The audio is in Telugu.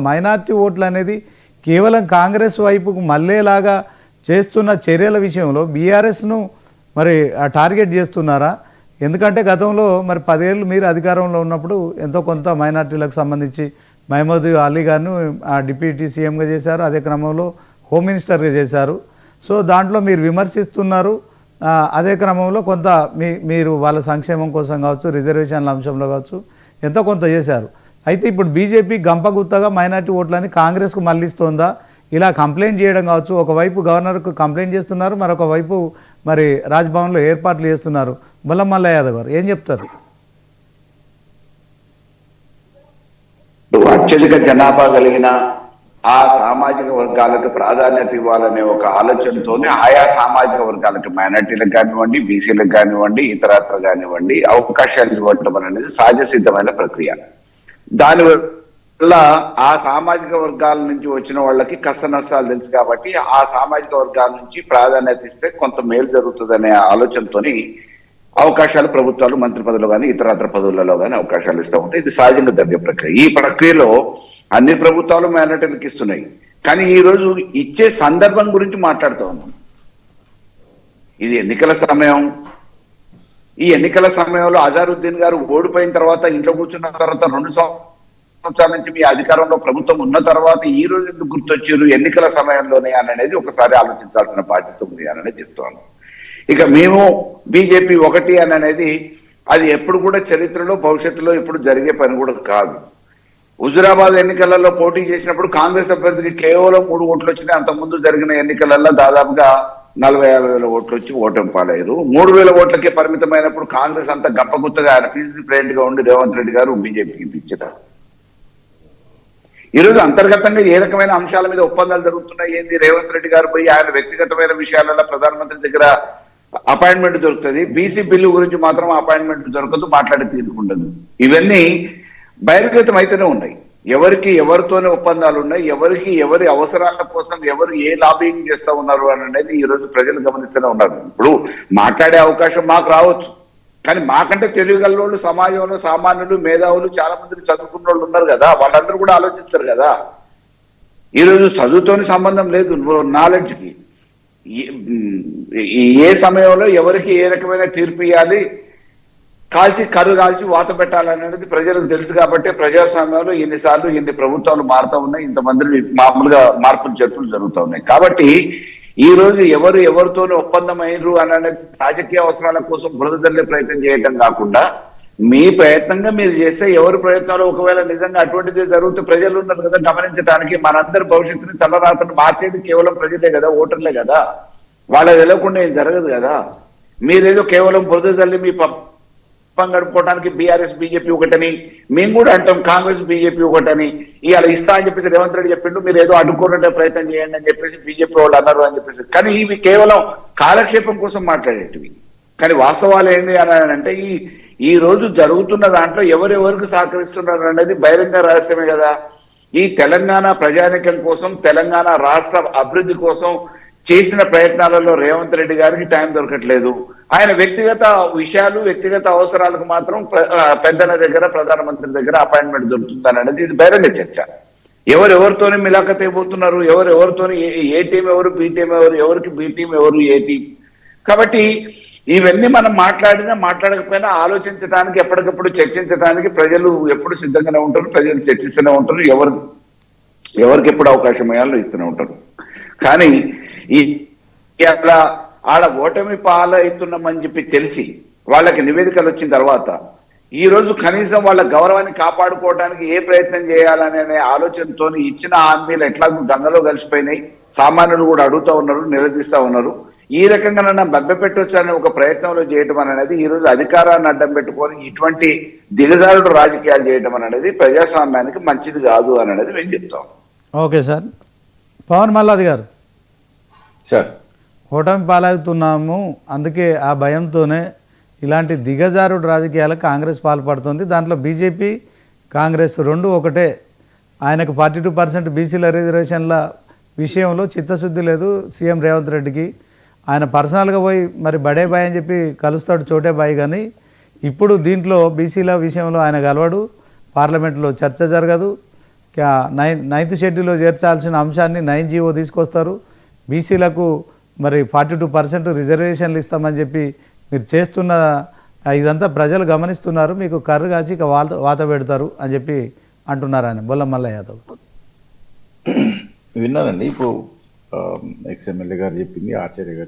మైనార్టీ ఓట్లు అనేది కేవలం కాంగ్రెస్ వైపుకు మళ్ళేలాగా చేస్తున్న చర్యల విషయంలో బీఆర్ఎస్ను మరి టార్గెట్ చేస్తున్నారా? ఎందుకంటే గతంలో మరి 10 ఏళ్ళు మీరు అధికారంలో ఉన్నప్పుడు ఎంతో కొంత మైనార్టీలకు సంబంధించి మహమూద్ అలీ గారిని డిప్యూటీ సీఎంగా చేశారు, అదే క్రమంలో హోమ్ మినిస్టర్గా చేశారు. సో దాంట్లో మీరు విమర్శిస్తున్నారు. అదే క్రమంలో కొంత మీరు వాళ్ళ సంక్షేమం కోసం కావచ్చు, రిజర్వేషన్ల అంశంలో కావచ్చు ఎంతో కొంత చేశారు. అయితే ఇప్పుడు బీజేపీ గంపగుత్తగా మైనార్టీ ఓట్లని కాంగ్రెస్కు మళ్ళిస్తోందా? ఇలా కంప్లైంట్ చేయడం కావచ్చు, ఒకవైపు గవర్నర్కు కంప్లైంట్ చేస్తున్నారు, మరొక వైపు మరి రాజ్భవన్లో ఏర్పాట్లు చేస్తున్నారు. బొల్లం మల్లయ్య యాదవ్ గారు ఏం చెప్తారు? అత్యధిక జనాభా కలిగిన ఆ సామాజిక వర్గాలకు ప్రాధాన్యత ఇవ్వాలనే ఒక ఆలోచనతోనే ఆయా సామాజిక వర్గాలకు, మైనార్టీలకు కానివ్వండి, బీసీలకు కానివ్వండి, ఇతరత్ర కానివ్వండి అవకాశాలు ఇవ్వటం అనేది సహజ సిద్ధమైన ప్రక్రియ. దానివల్ల ఆ సామాజిక వర్గాల నుంచి వచ్చిన వాళ్ళకి కష్ట నష్టాలు తెలుసు కాబట్టి ఆ సామాజిక వర్గాల నుంచి ప్రాధాన్యత ఇస్తే కొంత మేలు జరుగుతుందనే ఆలోచనతోని అవకాశాలు ప్రభుత్వాలు మంత్రి పదవులు కానీ ఇతరత్ర పదవులలో కానీ అవకాశాలు ఇస్తూ ఉంటాయి. ఇది సహజంగా జరిగే ప్రక్రియ. ఈ ప్రక్రియలో అన్ని ప్రభుత్వాలు మైనార్టీలకు ఇస్తున్నాయి. కానీ ఈ రోజు ఇచ్చే సందర్భం గురించి మాట్లాడుతూ ఉన్నాం. ఇది ఎన్నికల సమయం. ఈ ఎన్నికల సమయంలో అజారుద్దీన్ గారు ఓడిపోయిన తర్వాత ఇంట్లో కూర్చున్న తర్వాత 2 సంవత్సరాల నుంచి మీ అధికారంలో ప్రభుత్వం ఉన్న తర్వాత ఈ రోజు ఎందుకు గుర్తొచ్చారు ఎన్నికల సమయంలోనే అనేది ఒకసారి ఆలోచించాల్సిన బాధ్యత ఉంది అని చెప్తాను. ఇక మేము బీజేపీ ఒకటి అనేది అది ఎప్పుడు కూడా చరిత్రలో భవిష్యత్తులో ఎప్పుడు జరిగే పని కూడా కాదు. హుజురాబాద్ ఎన్నికలలో పోటీ చేసినప్పుడు కాంగ్రెస్ అభ్యర్థికి కేవలం 3 ఓట్లు వచ్చినాయి. అంతకుముందు జరిగిన ఎన్నికలలో దాదాపుగా 40-50 వేల ఓట్లు వచ్చి ఓటమి పాలయ్యారు. 3,000 ఓట్లకే పరిమితమైనప్పుడు కాంగ్రెస్ అంతా గప్పగుత్తగా ఆయన పీసీసీ ప్రెసిడెంట్ గా ఉండి రేవంత్ రెడ్డి గారు బీజేపీకి ఇప్పించారు. ఈరోజు అంతర్గతంగా ఏ రకమైన అంశాల మీద ఒప్పందాలు జరుగుతున్నాయి ఏంది? రేవంత్ రెడ్డి గారు పోయి ఆయన వ్యక్తిగతమైన విషయాలలో ప్రధానమంత్రి దగ్గర అపాయింట్మెంట్ దొరుకుతుంది, బీసీ బిల్లు గురించి మాత్రం అపాయింట్మెంట్ దొరకదు, మాట్లాడి తీరుకుండదు. ఇవన్నీ బహిర్గతం అయితేనే ఉన్నాయి. ఎవరికి ఎవరితోనే ఒప్పందాలు ఉన్నాయి, ఎవరికి ఎవరి అవసరాల కోసం ఎవరు ఏ లాబింగ్ చేస్తూ ఉన్నారు అనేది ఈ రోజు ప్రజలు గమనిస్తూనే ఉన్నారు. ఇప్పుడు మాట్లాడే అవకాశం మాకు రావచ్చు, కానీ మాకంటే తెలియగల సమాజంలో సామాన్యులు, మేధావులు చాలా మంది చదువుకున్న వాళ్ళు ఉన్నారు కదా, వాళ్ళందరూ కూడా ఆలోచిస్తారు కదా. ఈరోజు చదువుతోని సంబంధం లేదు నాలెడ్జ్కి. ఏ సమయంలో ఎవరికి ఏ రకమైన తీర్పు ఇవ్వాలి, కరు కాల్చి వాత పెట్టాలనేది ప్రజలకు తెలుసు. కాబట్టి ప్రజాస్వామ్యంలో ఎన్నిసార్లు ఎన్ని ప్రభుత్వాలు మారుతూ ఉన్నాయి, ఇంతమంది మామూలుగా మార్పులు చేర్పులు జరుగుతూ ఉన్నాయి. కాబట్టి ఈ రోజు ఎవరు ఎవరితోనే ఒప్పందం అయినరు అనేది రాజకీయ అవసరాల కోసం బురదల్లే ప్రయత్నం చేయటం కాకుండా మీ ప్రయత్నంగా మీరు చేస్తే ఎవరి ప్రయత్నాలు ఒకవేళ నిజంగా అటువంటిది జరిగితే ప్రజలు ఉన్నారు కదా గమనించడానికి. మనందరి భవిష్యత్తుని తలరాతను మార్చేది కేవలం ప్రజలే కదా, ఓటర్లే కదా. వాళ్ళకి తెలియకుండా ఏం జరగదు కదా. మీరేదో కేవలం బురదల్లి మీ గడుపుకోవడానికి బీఆర్ఎస్ బీజేపీ ఒకటని మేము కూడా అంటాం, కాంగ్రెస్ బీజేపీ ఒకటని. ఇవాళ ఇస్తా అని చెప్పేసి రేవంత్ రెడ్డి చెప్పిండు, మీరు ఏదో అడ్డుకోవడానికి ప్రయత్నం చేయండి అని చెప్పేసి బీజేపీ వాళ్ళు అన్నారు అని చెప్పేసి. కానీ ఇవి కేవలం కాలక్షేపం కోసం మాట్లాడేటివి. కానీ వాస్తవాలు ఏంటి అని అంటే ఈ రోజు జరుగుతున్న దాంట్లో ఎవరెవరికి సహకరిస్తున్నారు అనేది బహిరంగ రహస్యమే కదా. ఈ తెలంగాణ ప్రజానీకం కోసం, తెలంగాణ రాష్ట్ర అభివృద్ధి కోసం చేసిన ప్రయత్నాలలో రేవంత్ రెడ్డి గారికి టైం దొరకట్లేదు. ఆయన వ్యక్తిగత విషయాలు, వ్యక్తిగత అవసరాలకు మాత్రం పెద్దన దగ్గర, ప్రధానమంత్రి దగ్గర అపాయింట్మెంట్ దొరుకుతుందని అనేది ఇది బహిరంగ చర్చ. ఎవరెవరితోనే మిలాఖత్ అయిపోతున్నారు, ఎవరెవరితోని ఏ టీం ఎవరు, బి టీం ఎవరు, ఎవరికి బి టీం ఎవరు, ఏ టీం. కాబట్టి ఇవన్నీ మనం మాట్లాడినా మాట్లాడకపోయినా ఆలోచించడానికి, ఎప్పటికప్పుడు చర్చించడానికి ప్రజలు ఎప్పుడు సిద్ధంగానే ఉంటారు, ప్రజలు చర్చిస్తూనే ఉంటారు, ఎవరికి ఎప్పుడు అవకాశం ఇవ్వాలో ఇస్తూనే ఉంటారు. కానీ అట్లా ఆడ ఓటమి పాలవుతున్నామని చెప్పి తెలిసి వాళ్ళకి నివేదికలు వచ్చిన తర్వాత ఈ రోజు కనీసం వాళ్ళ గౌరవాన్ని కాపాడుకోవడానికి ఏ ప్రయత్నం చేయాలనే ఆలోచనతో ఇచ్చిన హామీలు ఎట్లాగూ గంగలో కలిసిపోయినాయి. సామాన్యులు కూడా అడుగుతూ ఉన్నారు, నిలదీస్తూ ఉన్నారు. ఈ రకంగా నన్ను బెబ్బపెట్టొచ్చనే ఒక ప్రయత్నంలో చేయటం అనేది ఈ రోజు అధికారాన్ని అడ్డం పెట్టుకొని ఇటువంటి దిగజారుడు రాజకీయాలు చేయటం అనేది ప్రజాస్వామ్యానికి మంచిది కాదు అనేది మేము చెప్తాం. Okay sir. పవన్ మల్లాది గారు, సార్ ఓటమి పాలవుతున్నాము, అందుకే ఆ భయంతోనే ఇలాంటి దిగజారుడు రాజకీయాలకు కాంగ్రెస్ పాల్పడుతుంది. దాంట్లో బీజేపీ కాంగ్రెస్ రెండు ఒకటే. ఆయనకు 42% బీసీల రిజర్వేషన్ల విషయంలో చిత్తశుద్ధి లేదు సీఎం రేవంత్ రెడ్డికి. ఆయన పర్సనల్గా పోయి మరి బడే బాయ్ అని చెప్పి కలుస్తాడు చోటే బాయ్, కానీ ఇప్పుడు దీంట్లో బీసీల విషయంలో ఆయన కలవడు, పార్లమెంట్లో చర్చ జరగదు, నైన్త్ షెడ్యూల్లో చేర్చాల్సిన అంశాన్ని 9 జీవో తీసుకొస్తారు. బీసీలకు మరి 42% రిజర్వేషన్లు ఇస్తామని చెప్పి మీరు చేస్తున్న ఇదంతా ప్రజలు గమనిస్తున్నారు. మీకు కర్రు కాచి ఇక వాత పెడతారు అని చెప్పి అంటున్నారు ఆయన బొల్ల మల్ల యాదవ్. విన్నానండి. ఇప్పుడు ఎక్స్ ఎమ్మెల్యే గారు చెప్పింది, ఆచార్య గారు